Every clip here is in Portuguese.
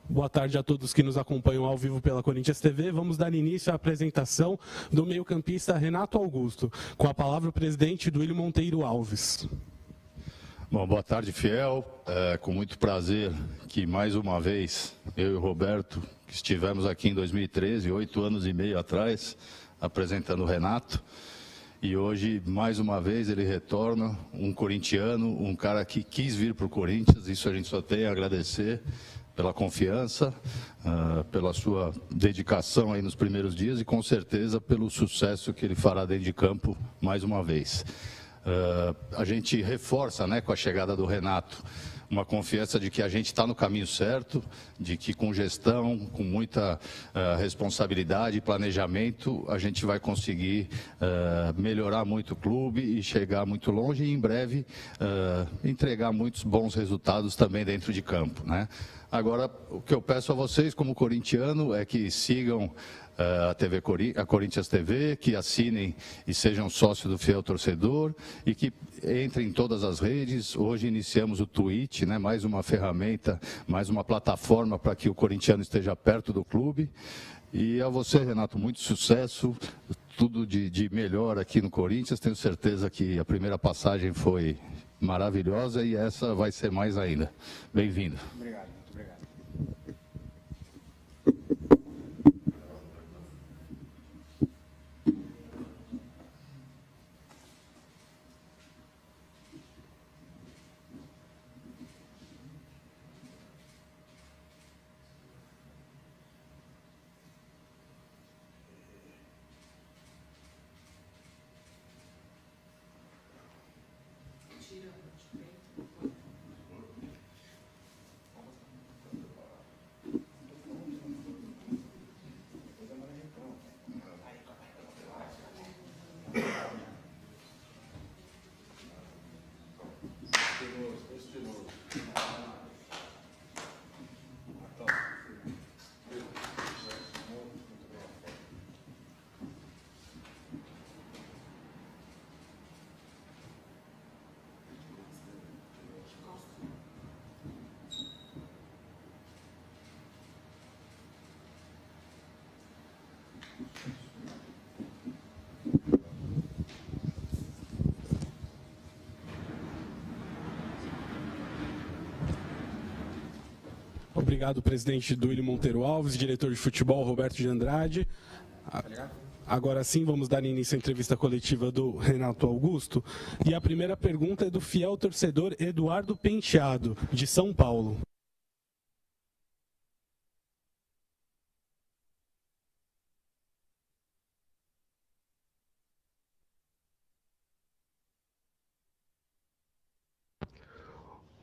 Boa tarde a todos que nos acompanham ao vivo pela Corinthians TV. Vamos dar início à apresentação do meio-campista Renato Augusto. Com a palavra o presidente Duílio Monteiro Alves. Bom, boa tarde, Fiel. Com muito prazer que mais uma vez eu e o Roberto, que estivemos aqui em 2013, 8 anos e meio atrás, apresentando o Renato. E hoje, mais uma vez, ele retorna, um corintiano, um cara que quis vir para o Corinthians. Isso a gente só tem a agradecer pela confiança, pela sua dedicação aí nos primeiros dias e com certeza pelo sucesso que ele fará dentro de campo mais uma vez. A gente reforça, né, com a chegada do Renato, uma confiança de que a gente está no caminho certo, de que com gestão, com muita responsabilidade e planejamento, a gente vai conseguir melhorar muito o clube e chegar muito longe e em breve entregar muitos bons resultados também dentro de campo, né? Agora, o que eu peço a vocês como corintiano é que sigam a Corinthians TV, que assinem e sejam sócios do Fiel Torcedor e que entrem em todas as redes. Hoje iniciamos o Twitch, né, mais uma ferramenta, mais uma plataforma para que o corintiano esteja perto do clube. E a você, Renato, muito sucesso, tudo de melhor aqui no Corinthians. Tenho certeza que a primeira passagem foi maravilhosa e essa vai ser mais ainda. Bem-vindo. Obrigado. Obrigado, presidente Duílio Monteiro Alves, diretor de futebol Roberto de Andrade. Agora sim, vamos dar início à entrevista coletiva do Renato Augusto. E a primeira pergunta é do fiel torcedor Eduardo Penteado, de São Paulo.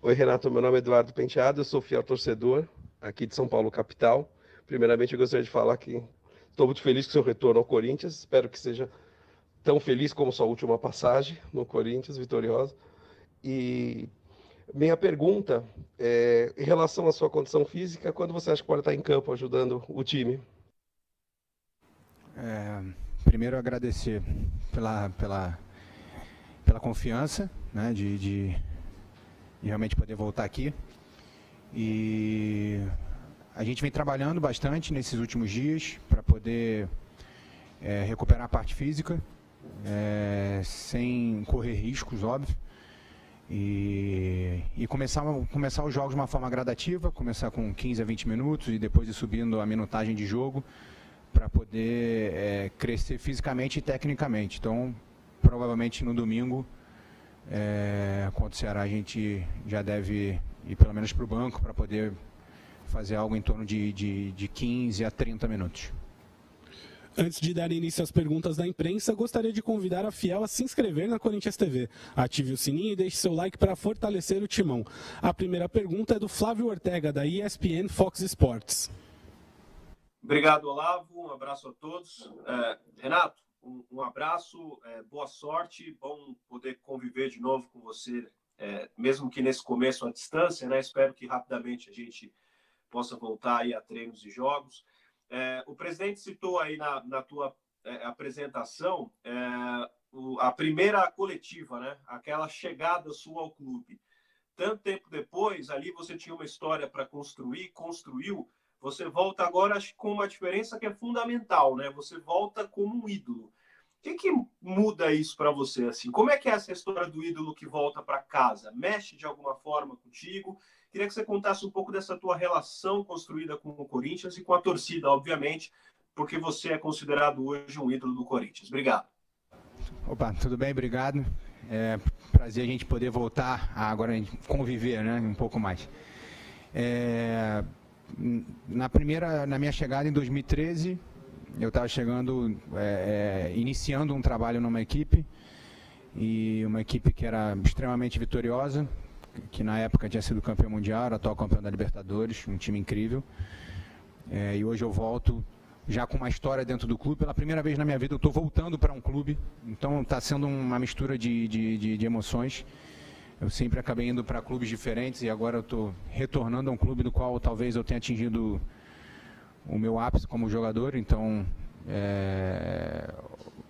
Oi, Renato, meu nome é Eduardo Penteado, eu sou fiel torcedor aqui de São Paulo, capital. Primeiramente, eu gostaria de falar que estou muito feliz com o seu retorno ao Corinthians, espero que seja tão feliz como sua última passagem no Corinthians, vitoriosa. E minha pergunta é em relação à sua condição física, quando você acha que pode estar em campo ajudando o time? Primeiro, agradecer pela confiança, né, de realmente poder voltar aqui. E a gente vem trabalhando bastante nesses últimos dias para poder recuperar a parte física, sem correr riscos, óbvio. E começar os jogos de uma forma gradativa, começar com 15 a 20 minutos e depois ir subindo a minutagem de jogo para poder crescer fisicamente e tecnicamente. Então, provavelmente no domingo, contra o Ceará, a gente já deve ir pelo menos para o banco para poder fazer algo em torno de 15 a 30 minutos. Antes de dar início às perguntas da imprensa, gostaria de convidar a Fiel a se inscrever na Corinthians TV. Ative o sininho e deixe seu like para fortalecer o timão. A primeira pergunta é do Flávio Ortega, da ESPN Fox Sports. Obrigado, Olavo. Um abraço a todos. Renato, um abraço, boa sorte, bom poder conviver de novo com você, mesmo que nesse começo à distância, né? Espero que rapidamente a gente possa voltar aí a treinos e jogos. O presidente citou aí na tua apresentação a primeira coletiva, né? Aquela chegada sua ao clube. tanto tempo depois, ali você tinha uma história para construir, construiu, você volta agora acho, com uma diferença que é fundamental, né? Você volta como um ídolo. O que muda isso para você? Assim? Como é que é essa história do ídolo que volta para casa? Mexe de alguma forma contigo? Queria que você contasse um pouco dessa tua relação construída com o Corinthians e com a torcida, obviamente, porque você é considerado hoje um ídolo do Corinthians. Obrigado. Opa, tudo bem? Obrigado. É prazer a gente poder voltar a agora conviver, né, um pouco mais. Na minha chegada em 2013, eu estava chegando, iniciando um trabalho numa equipe, e uma equipe que era extremamente vitoriosa, que na época tinha sido campeão mundial, atual campeão da Libertadores, um time incrível. E hoje eu volto já com uma história dentro do clube. Pela primeira vez na minha vida eu estou voltando para um clube, então está sendo uma mistura de emoções. Eu sempre acabei indo para clubes diferentes e agora eu estou retornando a um clube do qual talvez eu tenha atingido o meu ápice como jogador. Então,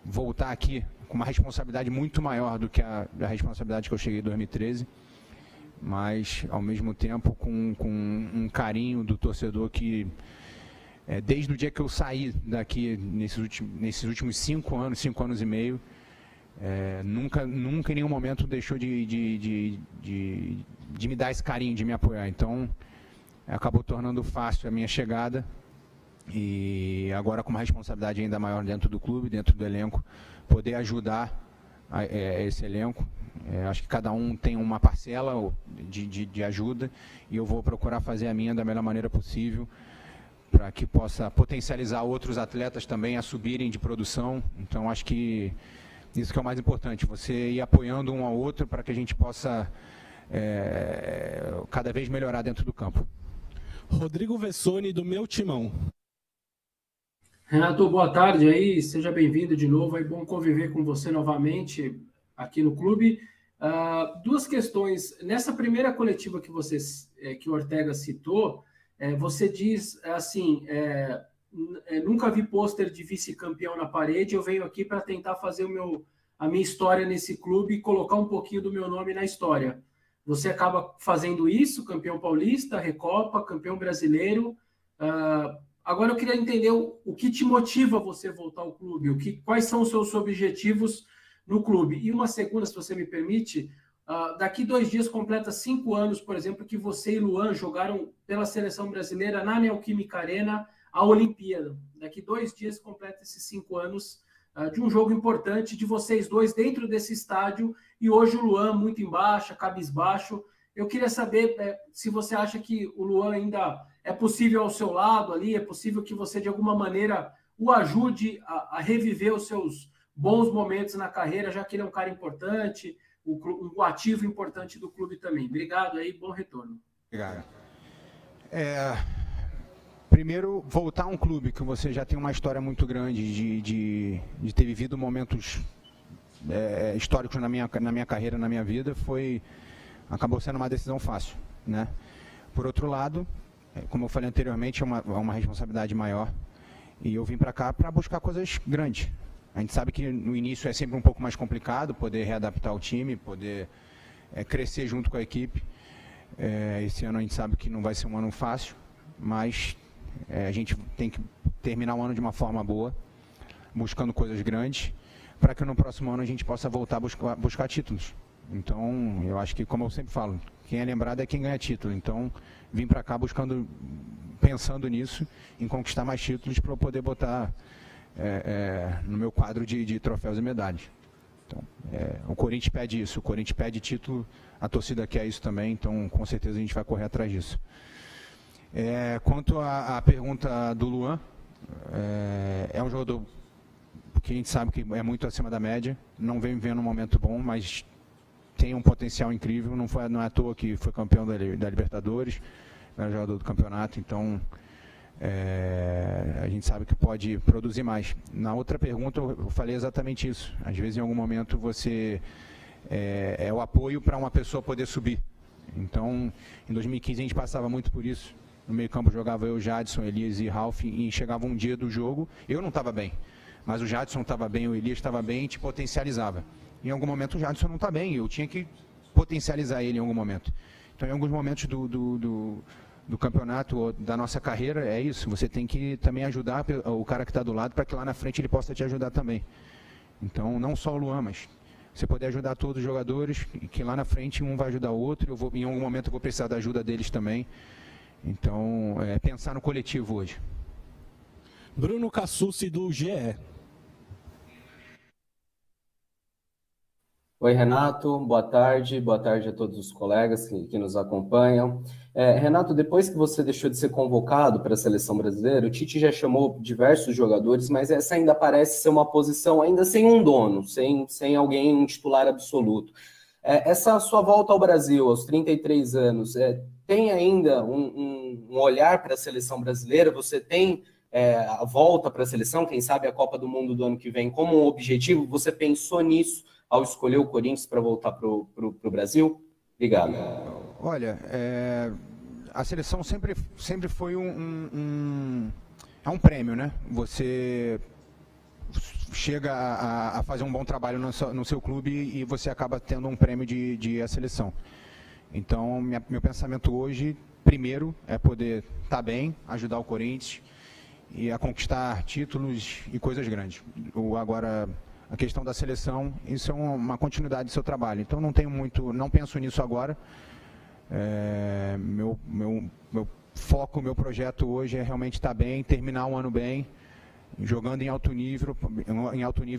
voltar aqui com uma responsabilidade muito maior do que a responsabilidade que eu cheguei em 2013, mas ao mesmo tempo com um carinho do torcedor que, desde o dia que eu saí daqui, nesses últimos 5 anos e meio, nunca em nenhum momento deixou de me dar esse carinho, de me apoiar. Então, acabou tornando fácil a minha chegada, e agora com uma responsabilidade ainda maior dentro do clube, dentro do elenco, poder ajudar esse elenco. Acho que cada um tem uma parcela de ajuda, e eu vou procurar fazer a minha da melhor maneira possível, para que possa potencializar outros atletas também a subirem de produção. Então, acho que isso que é o mais importante, você ir apoiando um ao outro para que a gente possa cada vez melhorar dentro do campo. Rodrigo Vessone, do Meu Timão. Renato, boa tarde aí, seja bem-vindo de novo, é bom conviver com você novamente aqui no clube. 2 questões. Nessa primeira coletiva que o Ortega citou, você diz assim, nunca vi pôster de vice-campeão na parede, eu venho aqui para tentar fazer a minha história nesse clube e colocar um pouquinho do meu nome na história. Você acaba fazendo isso, campeão paulista, Recopa, campeão brasileiro. Agora eu queria entender o que te motiva você voltar ao clube, quais são os seus objetivos no clube. E uma segunda, se você me permite, daqui 2 dias completa 5 anos, por exemplo, que você e Luan jogaram pela seleção brasileira na Neoquímica Arena a Olimpíada. Daqui 2 dias completa esses 5 anos de um jogo importante de vocês dois dentro desse estádio, e hoje o Luan muito em baixa, cabisbaixo. Eu queria saber se você acha que o Luan ainda é possível ao seu lado ali, é possível que você de alguma maneira o ajude a reviver os seus bons momentos na carreira, já que ele é um cara importante, um ativo importante do clube também. Obrigado aí, bom retorno. Obrigado. Primeiro, voltar a um clube que você já tem uma história muito grande de ter vivido momentos históricos na minha carreira, na minha vida, acabou sendo uma decisão fácil, né? Por outro lado, como eu falei anteriormente, é uma responsabilidade maior, e eu vim para cá para buscar coisas grandes. A gente sabe que no início é sempre um pouco mais complicado poder readaptar o time, poder crescer junto com a equipe. Esse ano a gente sabe que não vai ser um ano fácil, mas a gente tem que terminar o ano de uma forma boa, buscando coisas grandes, para que no próximo ano a gente possa voltar a buscar títulos. Então, eu acho que, como eu sempre falo, quem é lembrado é quem ganha título. Então, vim para cá pensando nisso, em conquistar mais títulos para eu poder botar no meu quadro de troféus e medalhas. Então, o Corinthians pede isso, o Corinthians pede título, a torcida quer isso também, então com certeza a gente vai correr atrás disso. Quanto à pergunta do Luan, é um jogador que a gente sabe que é muito acima da média, não vem vivendo um momento bom, mas tem um potencial incrível, não é à toa que foi campeão da Libertadores, é jogador do campeonato, então a gente sabe que pode produzir mais. Na outra pergunta eu falei exatamente isso, às vezes em algum momento você é o apoio para uma pessoa poder subir. Então, em 2015 a gente passava muito por isso, no meio campo jogava eu, Jadson, Elias e Ralf, e chegava um dia do jogo, eu não estava bem, mas o Jadson estava bem, o Elias estava bem e te potencializava. Em algum momento o Jadson não está bem, eu tinha que potencializar ele em algum momento. Então, em alguns momentos do campeonato ou da nossa carreira, é isso. Você tem que também ajudar o cara que está do lado para que lá na frente ele possa te ajudar também. Então, não só o Luan, mas você poder ajudar todos os jogadores, que lá na frente um vai ajudar o outro, em algum momento eu vou precisar da ajuda deles também. Então, pensar no coletivo hoje. Bruno Cassucci, do GE. Oi, Renato, boa tarde a todos os colegas que nos acompanham. Renato, depois que você deixou de ser convocado para a seleção brasileira, o Tite já chamou diversos jogadores, mas essa ainda parece ser uma posição ainda sem um dono, sem alguém, um titular absoluto. Essa sua volta ao Brasil, aos 33 anos, tem ainda um olhar para a seleção brasileira? Você tem a volta para a seleção, quem sabe a Copa do Mundo do ano que vem, como um objetivo? Você pensou nisso ao escolher o Corinthians para voltar para o Brasil? Obrigado. Olha, a seleção sempre foi um prêmio, né? Você chega a fazer um bom trabalho no seu clube e você acaba tendo um prêmio de a seleção. Então, meu pensamento hoje, primeiro, é poder estar bem, ajudar o Corinthians e a conquistar títulos e coisas grandes. Agora, a questão da seleção, isso é uma continuidade do seu trabalho. Então não penso nisso agora. Meu foco, meu projeto hoje é realmente estar bem, terminar um ano bem, jogando em alto nível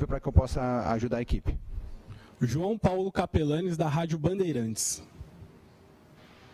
para que eu possa ajudar a equipe. João Paulo Capelanes, da Rádio Bandeirantes.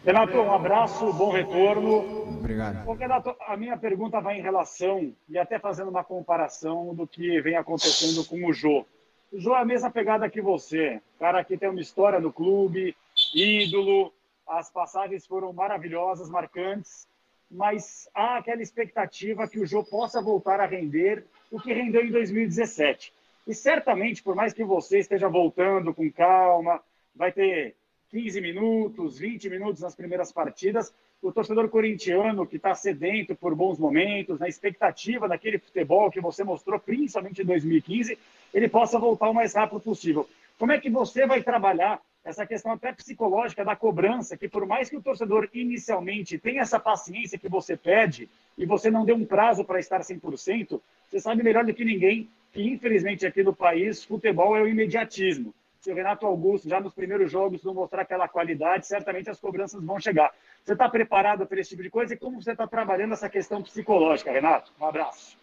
Renato, um abraço, bom retorno. Obrigado. Bom, Renato, a minha pergunta vai em relação, e até fazendo uma comparação do que vem acontecendo com o Jô. O Jô é a mesma pegada que você, cara que tem uma história no clube, ídolo, as passagens foram maravilhosas, marcantes, mas há aquela expectativa que o Jô possa voltar a render o que rendeu em 2017. E certamente, por mais que você esteja voltando com calma, vai ter 15 minutos, 20 minutos nas primeiras partidas, o torcedor corintiano que está sedento por bons momentos, na expectativa daquele futebol que você mostrou, principalmente em 2015, ele possa voltar o mais rápido possível. Como é que você vai trabalhar essa questão até psicológica da cobrança, que por mais que o torcedor inicialmente tenha essa paciência que você pede, e você não dê um prazo para estar 100%, você sabe melhor do que ninguém que, infelizmente, aqui no país, futebol é o imediatismo. Se o Renato Augusto, já nos primeiros jogos, não mostrar aquela qualidade, certamente as cobranças vão chegar. Você está preparado para esse tipo de coisa? E como você está trabalhando essa questão psicológica, Renato? Um abraço.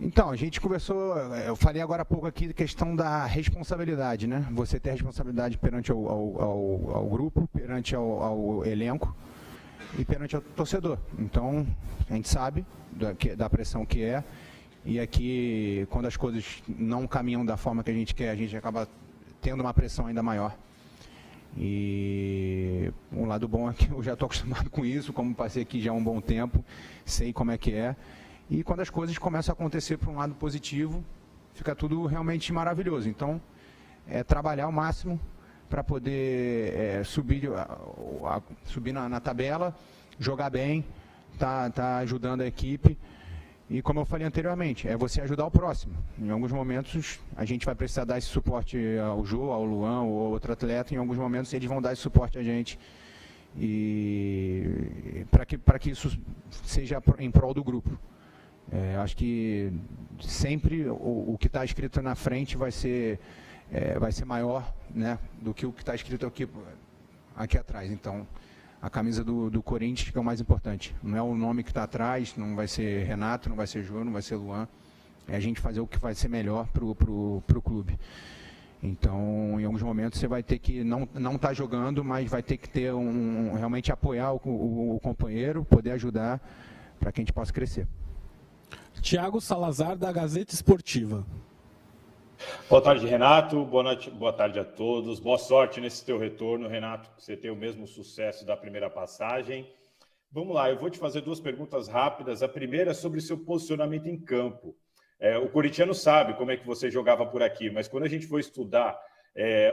Então, a gente conversou, eu falei agora há pouco aqui da questão da responsabilidade, né? Você ter responsabilidade perante ao grupo, perante ao elenco e perante ao torcedor. Então, a gente sabe da pressão que é, e aqui, quando as coisas não caminham da forma que a gente quer, a gente acaba tendo uma pressão ainda maior. E um lado bom é que eu já estou acostumado com isso, como passei aqui já há um bom tempo, sei como é que é. E quando as coisas começam a acontecer para um lado positivo, fica tudo realmente maravilhoso. Então, trabalhar ao máximo para poder subir na tabela, jogar bem, tá ajudando a equipe. E como eu falei anteriormente, é você ajudar o próximo. Em alguns momentos a gente vai precisar dar esse suporte ao Jô, ao Luan ou ao outro atleta. Em alguns momentos eles vão dar esse suporte a gente. E para que isso seja em prol do grupo. Acho que sempre o que está escrito na frente vai ser maior, né, do que o que está escrito aqui atrás. Então, a camisa do Corinthians que é o mais importante. Não é o nome que está atrás, não vai ser Renato, não vai ser Jô, não vai ser Luan. É a gente fazer o que vai ser melhor pro clube. Então, em alguns momentos você vai ter que não estar jogando, mas vai ter que ter realmente apoiar o companheiro, poder ajudar para que a gente possa crescer. Tiago Salazar, da Gazeta Esportiva. Boa tarde, Renato. Boa tarde a todos. Boa sorte nesse teu retorno, Renato. Que você tenha o mesmo sucesso da primeira passagem. Vamos lá, eu vou te fazer duas perguntas rápidas. A primeira é sobre o seu posicionamento em campo. O corintiano sabe como é que você jogava por aqui, mas quando a gente foi estudar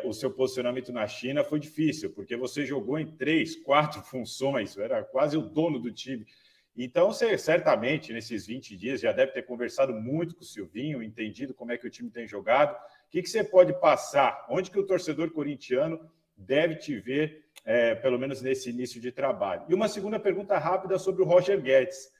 o seu posicionamento na China, foi difícil, porque você jogou em 3, 4 funções, era quase o dono do time. Então, você certamente, nesses 20 dias, já deve ter conversado muito com o Silvinho, entendido como é que o time tem jogado. O que você pode passar? Onde que o torcedor corintiano deve te ver, pelo menos nesse início de trabalho. E uma segunda pergunta rápida sobre o Roger Guedes.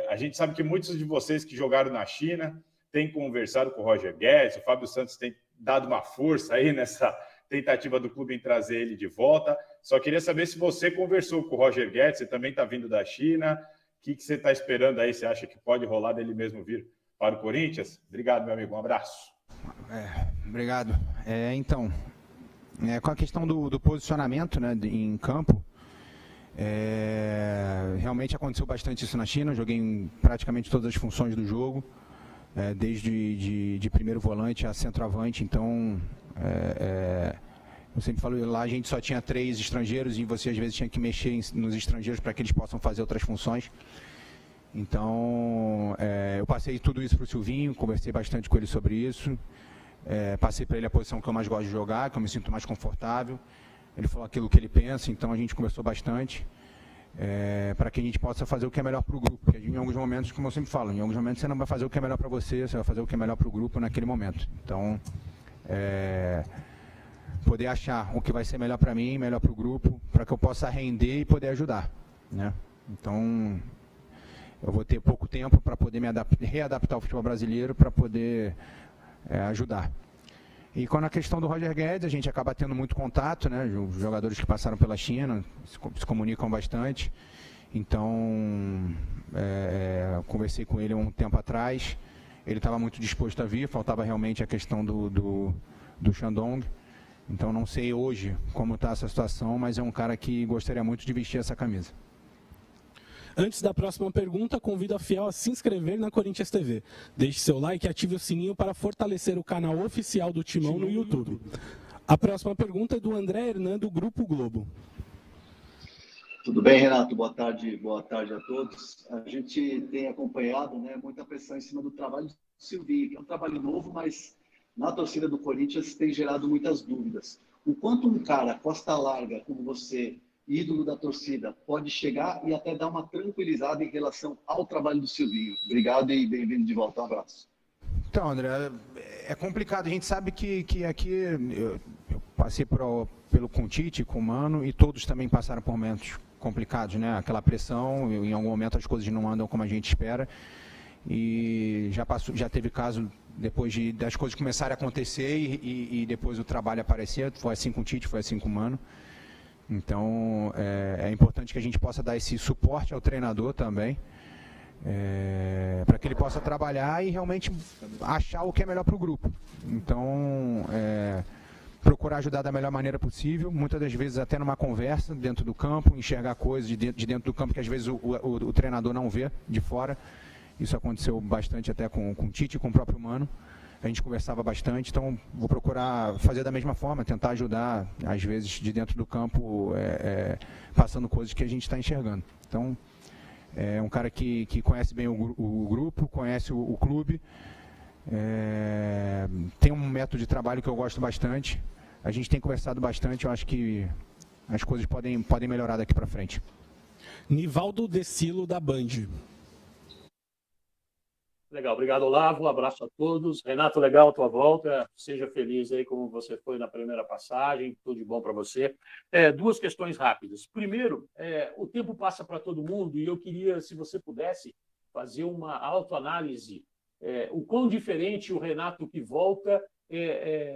A gente sabe que muitos de vocês que jogaram na China têm conversado com o Roger Guedes, o Fábio Santos tem dado uma força aí nessa tentativa do clube em trazer ele de volta. Só queria saber se você conversou com o Roger Guedes, você também está vindo da China, o que você está esperando aí? Você acha que pode rolar dele mesmo vir para o Corinthians? Obrigado, meu amigo, um abraço. Obrigado. Então, com a questão do posicionamento, né, em campo, realmente aconteceu bastante isso na China. Eu joguei em praticamente todas as funções do jogo, desde de primeiro volante a centroavante. Então, eu sempre falo, lá a gente só tinha 3 estrangeiros e você às vezes tinha que mexer nos estrangeiros para que eles possam fazer outras funções. Então, eu passei tudo isso para o Silvinho, conversei bastante com ele sobre isso, passei para ele a posição que eu mais gosto de jogar, que eu me sinto mais confortável. Ele falou aquilo que ele pensa, então a gente conversou bastante, para que a gente possa fazer o que é melhor para o grupo. Porque em alguns momentos, como eu sempre falo, em alguns momentos você não vai fazer o que é melhor para você, você vai fazer o que é melhor para o grupo naquele momento. Então, poder achar o que vai ser melhor para mim, melhor para o grupo, para que eu possa render e poder ajudar, né? Então, eu vou ter pouco tempo para poder me readaptar ao futebol brasileiro, para poder ajudar. E quando a questão do Roger Guedes, a gente acaba tendo muito contato, né? Os jogadores que passaram pela China se comunicam bastante. Então, conversei com ele um tempo atrás. Ele estava muito disposto a vir, faltava realmente a questão do Shandong. Então, não sei hoje como está essa situação, mas é um cara que gostaria muito de vestir essa camisa. Antes da próxima pergunta, convido a Fiel a se inscrever na Corinthians TV. Deixe seu like e ative o sininho para fortalecer o canal oficial do Timão no YouTube. A próxima pergunta é do André Hernan, do Grupo Globo. Tudo bem, Renato? Boa tarde a todos. A gente tem acompanhado, né, muita pressão em cima do trabalho do Silvinho, que é um trabalho novo, mas na torcida do Corinthians tem gerado muitas dúvidas. O quanto um cara costa larga como você, ídolo da torcida, pode chegar e até dar uma tranquilizada em relação ao trabalho do Silvinho. Obrigado e bem-vindo de volta. Um abraço. Então, André, é complicado. A gente sabe que aqui eu passei pelo com o Tite, com o Mano, e todos também passaram por momentos complicados, né? Aquela pressão, em algum momento as coisas não andam como a gente espera. E já teve caso depois das coisas começarem a acontecer e depois o trabalho aparecer. Foi assim com o Tite, foi assim com o Mano. Então, é importante que a gente possa dar esse suporte ao treinador também, para que ele possa trabalhar e realmente achar o que é melhor para o grupo. Então, procurar ajudar da melhor maneira possível, muitas das vezes até numa conversa dentro do campo, enxergar coisas de dentro do campo que às vezes o treinador não vê de fora. Isso aconteceu bastante até com o Tite e com o próprio Mano. A gente conversava bastante, então vou procurar fazer da mesma forma, tentar ajudar, às vezes, de dentro do campo, passando coisas que a gente está enxergando. Então, é um cara que conhece bem o grupo, conhece o clube, tem um método de trabalho que eu gosto bastante. A gente tem conversado bastante, eu acho que as coisas podem melhorar daqui para frente. Nivaldo Decilo, da Band. Legal, obrigado, Olavo, um abraço a todos. Renato, legal a tua volta, seja feliz aí como você foi na primeira passagem, tudo de bom para você. Duas questões rápidas. Primeiro, o tempo passa para todo mundo e eu queria, se você pudesse, fazer uma autoanálise, o quão diferente o Renato que volta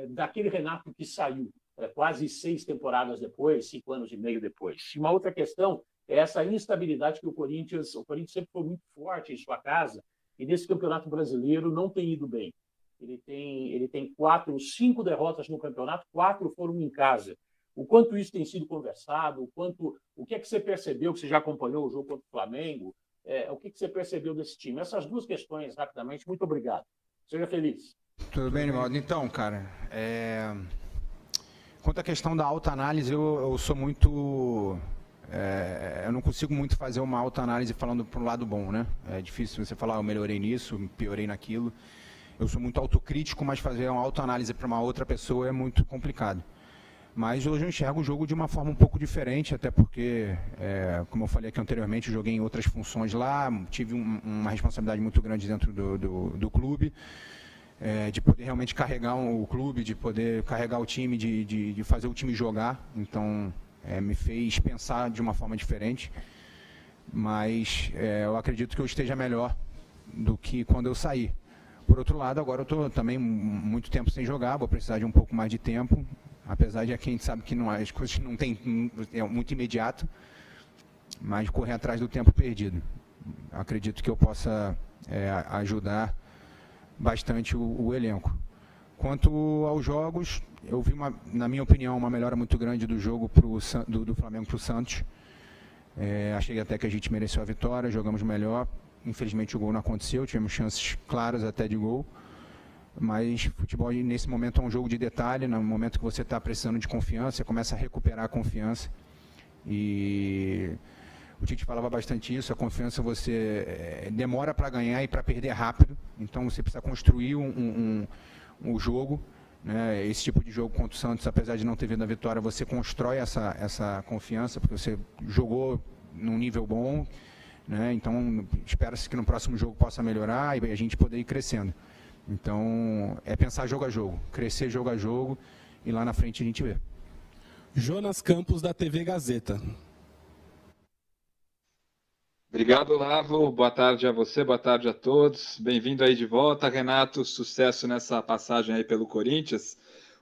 daquele Renato que saiu, quase 6 temporadas depois, 5 anos e meio depois. E uma outra questão é essa instabilidade que o Corinthians sempre foi muito forte em sua casa, e nesse Campeonato Brasileiro não tem ido bem. Ele tem 5 derrotas no campeonato, 4 foram em casa. O quanto isso tem sido conversado, o que é que você percebeu, que você já acompanhou o jogo contra o Flamengo, o que você percebeu desse time? Essas duas questões, rapidamente, muito obrigado. Seja feliz. Tudo bem, Nivaldo? Então, cara, quanto à questão da autoanálise, eu sou muito... eu não consigo muito fazer uma autoanálise falando para o lado bom, né? É difícil você falar, eu melhorei nisso, piorei naquilo. Eu sou muito autocrítico, mas fazer uma autoanálise para uma outra pessoa é muito complicado. Mas hoje eu enxergo o jogo de uma forma um pouco diferente, até porque, como eu falei aqui anteriormente, eu joguei em outras funções lá, tive uma responsabilidade muito grande dentro do clube. de poder realmente carregar o clube, de poder carregar o time, de fazer o time jogar. Então, me fez pensar de uma forma diferente. Mas eu acredito que eu esteja melhor do que quando eu saí. Por outro lado, agora eu estou também muito tempo sem jogar, vou precisar de um pouco mais de tempo, apesar de que a gente sabe que as coisas não tem, é muito imediato, mas correr atrás do tempo perdido. Acredito que eu possa ajudar bastante o elenco. Quanto aos jogos, eu vi, na minha opinião, uma melhora muito grande do jogo do Flamengo para o Santos. Achei até que a gente mereceu a vitória, jogamos melhor. Infelizmente o gol não aconteceu, tivemos chances claras até de gol. Mas futebol nesse momento é um jogo de detalhe, no momento que você está precisando de confiança, você começa a recuperar a confiança. E o Tite falava bastante isso, a confiança você demora para ganhar e para perder rápido. Então você precisa construir um jogo. Né? Esse tipo de jogo contra o Santos, apesar de não ter vindo a vitória, você constrói essa confiança, porque você jogou num nível bom. Né? Então, espera-se que no próximo jogo possa melhorar e a gente poder ir crescendo. Então, é pensar jogo a jogo, crescer jogo a jogo e lá na frente a gente vê. Jonas Campos, da TV Gazeta. Obrigado, Olavo. Boa tarde a você, boa tarde a todos. Bem-vindo aí de volta, Renato. Sucesso nessa passagem aí pelo Corinthians.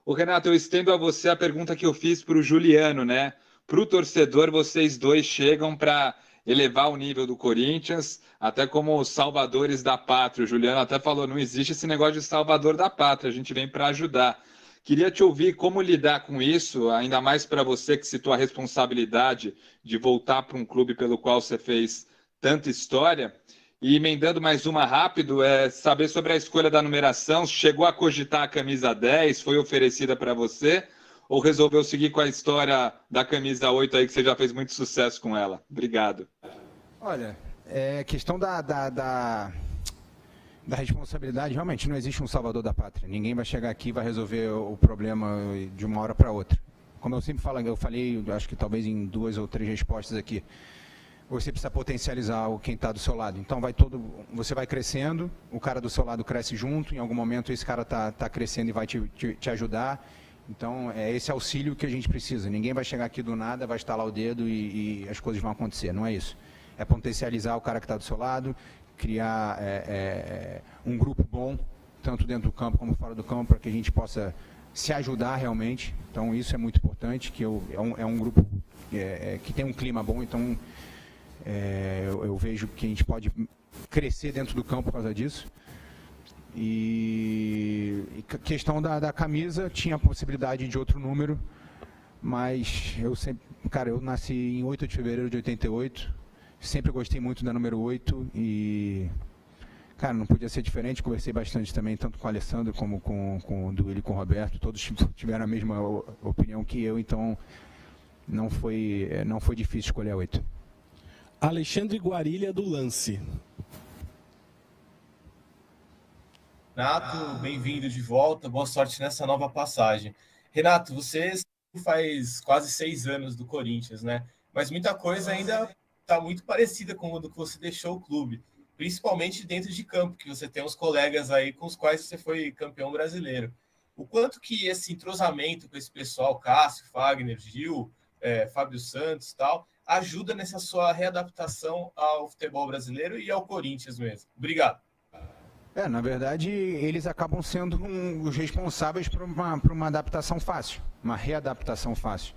Ô, Renato, eu estendo a você a pergunta que eu fiz para o Juliano, né? Para o torcedor, vocês dois chegam para elevar o nível do Corinthians, até como salvadores da pátria. O Juliano até falou, não existe esse negócio de salvador da pátria, a gente vem para ajudar. Queria te ouvir como lidar com isso, ainda mais para você que citou a responsabilidade de voltar para um clube pelo qual você fez tanta história. E emendando mais uma rápido, saber sobre a escolha da numeração, chegou a cogitar a camisa 10, foi oferecida para você? Ou resolveu seguir com a história da camisa 8 aí, que você já fez muito sucesso com ela? Obrigado. Olha, questão da responsabilidade, realmente não existe um salvador da pátria. Ninguém vai chegar aqui e vai resolver o problema de uma hora para outra. Como eu sempre falo, eu falei, acho que talvez em 2 ou 3 respostas aqui, você precisa potencializar quem está do seu lado. Então você vai crescendo, o cara do seu lado cresce junto, em algum momento esse cara está crescendo e vai te ajudar. Então, é esse auxílio que a gente precisa. Ninguém vai chegar aqui do nada, vai estalar o dedo e as coisas vão acontecer. Não é isso. É potencializar o cara que está do seu lado, criar um grupo bom, tanto dentro do campo como fora do campo, para que a gente possa se ajudar realmente. Então, isso é muito importante, que é um grupo que tem um clima bom. Então, eu vejo que a gente pode crescer dentro do campo por causa disso. E questão da camisa, tinha a possibilidade de outro número, mas eu nasci em 8 de fevereiro de 88, sempre gostei muito da número 8 e, cara, não podia ser diferente. Conversei bastante também, tanto com o Alessandro como com o Duílio e com o Roberto, todos tiveram a mesma opinião que eu, então não foi difícil escolher a 8. Alexandre Guarilha, do Lance. Renato, bem-vindo de volta, boa sorte nessa nova passagem. Renato, você faz quase 6 anos do Corinthians, né? Mas muita coisa ainda está muito parecida com o do que você deixou o clube, principalmente dentro de campo, que você tem uns colegas aí com os quais você foi campeão brasileiro. O quanto que esse entrosamento com esse pessoal, Cássio, Fagner, Gil, Fábio Santos e tal, ajuda nessa sua readaptação ao futebol brasileiro e ao Corinthians mesmo? Obrigado. Na verdade, eles acabam sendo os responsáveis por uma adaptação fácil, uma readaptação fácil.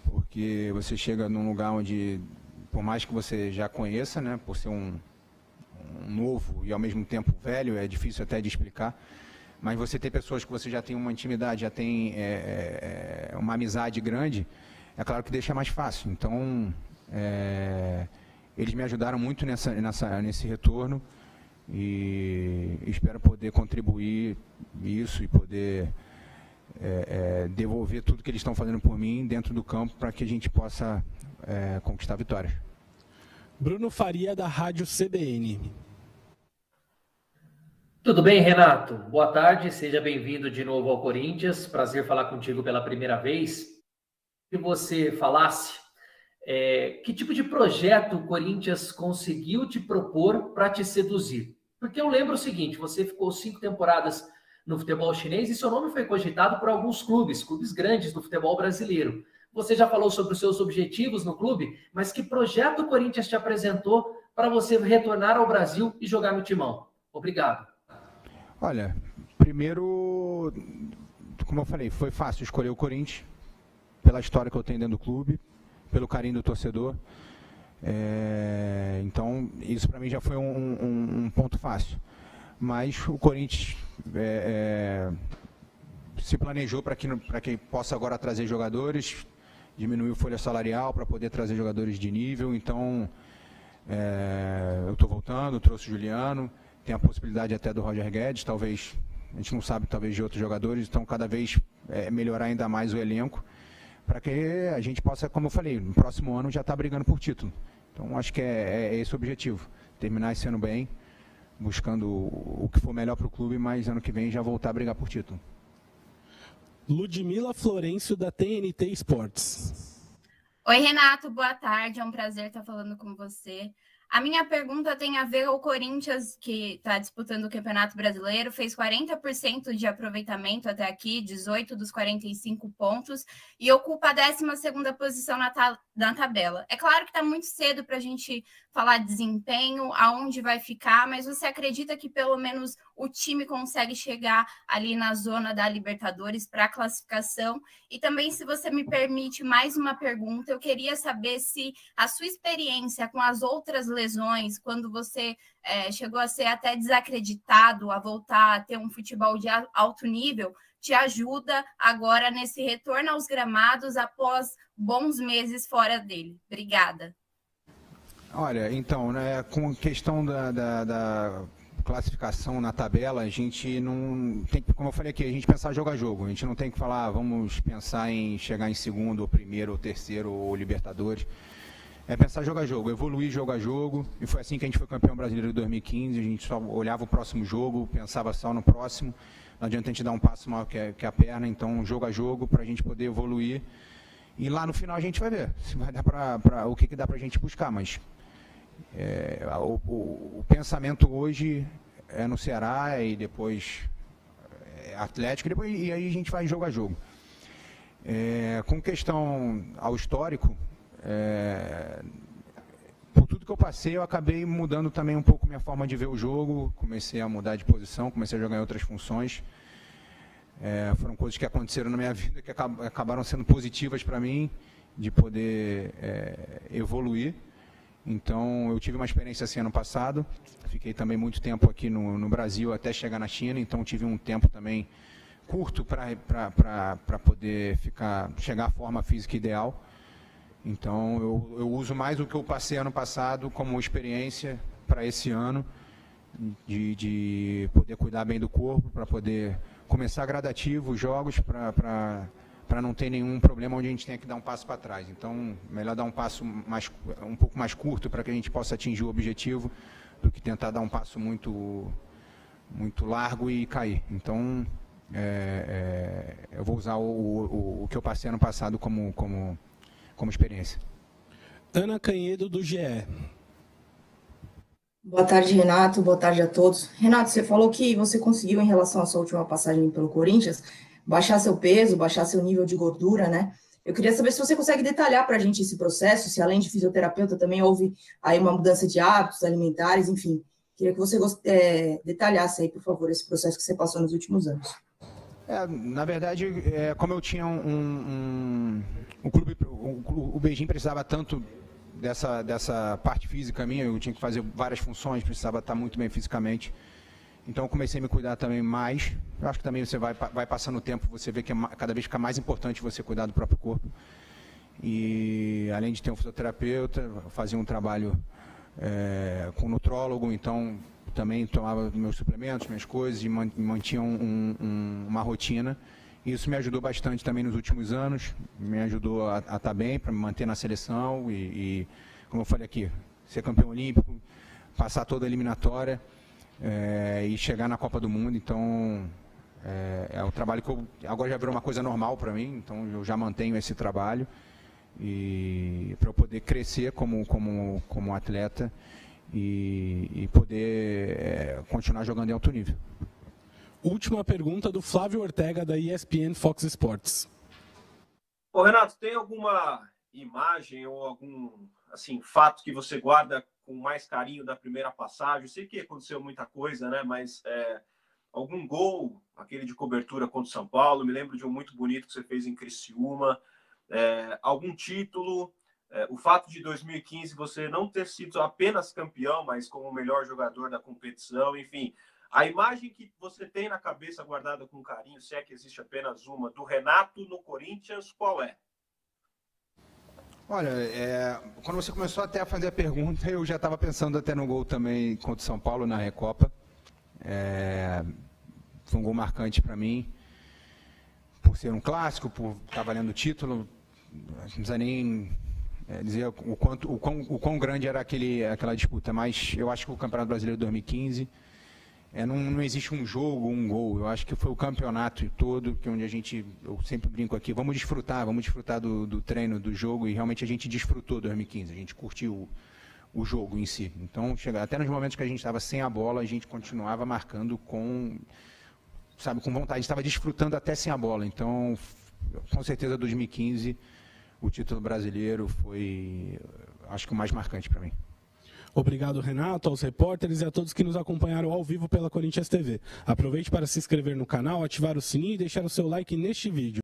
Porque você chega num lugar onde, por mais que você já conheça, né, por ser um novo e ao mesmo tempo velho, é difícil até de explicar, mas você tem pessoas que você já tem uma intimidade, já tem uma amizade grande, é claro que deixa mais fácil. Então, eles me ajudaram muito nesse retorno. E espero poder contribuir isso e poder devolver tudo que eles estão fazendo por mim dentro do campo para que a gente possa conquistar vitórias. Bruno Faria, da Rádio CBN. Tudo bem, Renato? Boa tarde, seja bem-vindo de novo ao Corinthians. Prazer falar contigo pela primeira vez. Que você falasse que tipo de projeto o Corinthians conseguiu te propor para te seduzir? Porque eu lembro o seguinte, você ficou 5 temporadas no futebol chinês e seu nome foi cogitado por alguns clubes grandes do futebol brasileiro. Você já falou sobre os seus objetivos no clube, mas que projeto o Corinthians te apresentou para você retornar ao Brasil e jogar no Timão? Obrigado. Olha, primeiro, como eu falei, foi fácil escolher o Corinthians, pela história que eu tenho dentro do clube, pelo carinho do torcedor. Então, isso para mim já foi um ponto fácil. Mas o Corinthians se planejou para que possa agora trazer jogadores, diminuir a folha salarial para poder trazer jogadores de nível. Então, eu estou voltando, trouxe o Juliano, tem a possibilidade até do Roger Guedes, talvez, a gente não sabe, talvez de outros jogadores, então cada vez melhorar ainda mais o elenco, para que a gente possa, como eu falei, no próximo ano já estar brigando por título. Então, acho que é esse o objetivo, terminar esse ano bem, buscando o que for melhor para o clube, mas ano que vem já voltar a brigar por título. Ludmila Florencio, da TNT Esportes. Oi, Renato, boa tarde, é um prazer estar falando com você. A minha pergunta tem a ver com o Corinthians, que está disputando o Campeonato Brasileiro, fez 40% de aproveitamento até aqui, 18 dos 45 pontos, e ocupa a 12ª posição na tabela. É claro que está muito cedo para a gente falar de desempenho, aonde vai ficar, mas você acredita que pelo menos o time consegue chegar ali na zona da Libertadores para a classificação? E também, se você me permite mais uma pergunta, eu queria saber se a sua experiência com as outras lesões, quando você chegou a ser até desacreditado, a voltar a ter um futebol de alto nível, te ajuda agora nesse retorno aos gramados após bons meses fora dele. Obrigada. Olha, então, né, com a questão da classificação na tabela, a gente não tem, como eu falei aqui, a gente pensar jogo a jogo. A gente não tem que falar, vamos pensar em chegar em segundo, ou primeiro, ou terceiro, ou Libertadores. É pensar jogo a jogo, evoluir jogo a jogo. E foi assim que a gente foi campeão brasileiro em 2015. A gente só olhava o próximo jogo, pensava só no próximo. Não adianta a gente dar um passo maior que a perna. Então, jogo a jogo, para a gente poder evoluir. E lá no final a gente vai ver se vai dar o que dá para a gente buscar. Mas o pensamento hoje é no Ceará e depois Atlético. E aí a gente vai jogo a jogo. Com questão ao histórico, por tudo que eu passei, eu acabei mudando também um pouco minha forma de ver o jogo, comecei a mudar de posição, comecei a jogar em outras funções. Foram coisas que aconteceram na minha vida que acabaram sendo positivas para mim, de poder evoluir. Então, eu tive uma experiência assim ano passado, fiquei também muito tempo aqui no Brasil até chegar na China, então tive um tempo também curto para poder chegar à forma física ideal. Então, eu uso mais o que eu passei ano passado como experiência para esse ano, de poder cuidar bem do corpo, para poder começar gradativo os jogos, para não ter nenhum problema onde a gente tenha que dar um passo para trás. Então, melhor dar um passo um pouco mais curto para que a gente possa atingir o objetivo, do que tentar dar um passo muito largo e cair. Então, eu vou usar o que eu passei ano passado como experiência. Ana Canhedo, do GE. Boa tarde, Renato. Boa tarde a todos. Renato, você falou que você conseguiu, em relação à sua última passagem pelo Corinthians, baixar seu peso, baixar seu nível de gordura, né? Eu queria saber se você consegue detalhar para a gente esse processo, se além de fisioterapeuta também houve aí uma mudança de hábitos alimentares, enfim. Queria que você detalhasse aí, por favor, esse processo que você passou nos últimos anos. Na verdade, como eu tinha o Beijing precisava tanto dessa parte física minha, eu tinha que fazer várias funções, precisava estar muito bem fisicamente. Então eu comecei a me cuidar também mais. Eu acho que também você vai passando o tempo, você vê que cada vez fica mais importante você cuidar do próprio corpo. E além de ter um fisioterapeuta, eu fazia um trabalho com um nutrólogo, então também tomava meus suplementos, minhas coisas e mantinha uma rotina. Isso me ajudou bastante também nos últimos anos, me ajudou a estar bem, para me manter na seleção e, como eu falei aqui, ser campeão olímpico, passar toda a eliminatória e chegar na Copa do Mundo. Então, é um trabalho que agora já virou uma coisa normal para mim, então eu já mantenho esse trabalho e para eu poder crescer como atleta e poder continuar jogando em alto nível. Última pergunta do Flávio Ortega, da ESPN Fox Sports. Ô, Renato, tem alguma imagem ou algum fato que você guarda com mais carinho da primeira passagem? Eu sei que aconteceu muita coisa, né? Mas algum gol, aquele de cobertura contra o São Paulo, me lembro de um muito bonito que você fez em Criciúma, algum título, o fato de 2015 você não ter sido apenas campeão, mas como o melhor jogador da competição, enfim, a imagem que você tem na cabeça guardada com carinho, se é que existe apenas uma, do Renato no Corinthians, qual é? Olha, quando você começou até a fazer a pergunta, eu já estava pensando até no gol também contra o São Paulo na Recopa. Foi um gol marcante para mim, por ser um clássico, por estar valendo o título. Não precisa nem dizer o quão grande era aquela disputa, mas eu acho que o Campeonato Brasileiro de 2015 não existe um jogo, um gol. Eu acho que foi o campeonato todo, que onde eu sempre brinco aqui, vamos desfrutar do treino, do jogo, e realmente a gente desfrutou 2015, a gente curtiu o jogo em si. Então, até nos momentos que a gente estava sem a bola, a gente continuava marcando com vontade, estava desfrutando até sem a bola. Então, com certeza 2015, o título brasileiro foi, acho que o mais marcante para mim. Obrigado, Renato, aos repórteres e a todos que nos acompanharam ao vivo pela Corinthians TV. Aproveite para se inscrever no canal, ativar o sininho e deixar o seu like neste vídeo.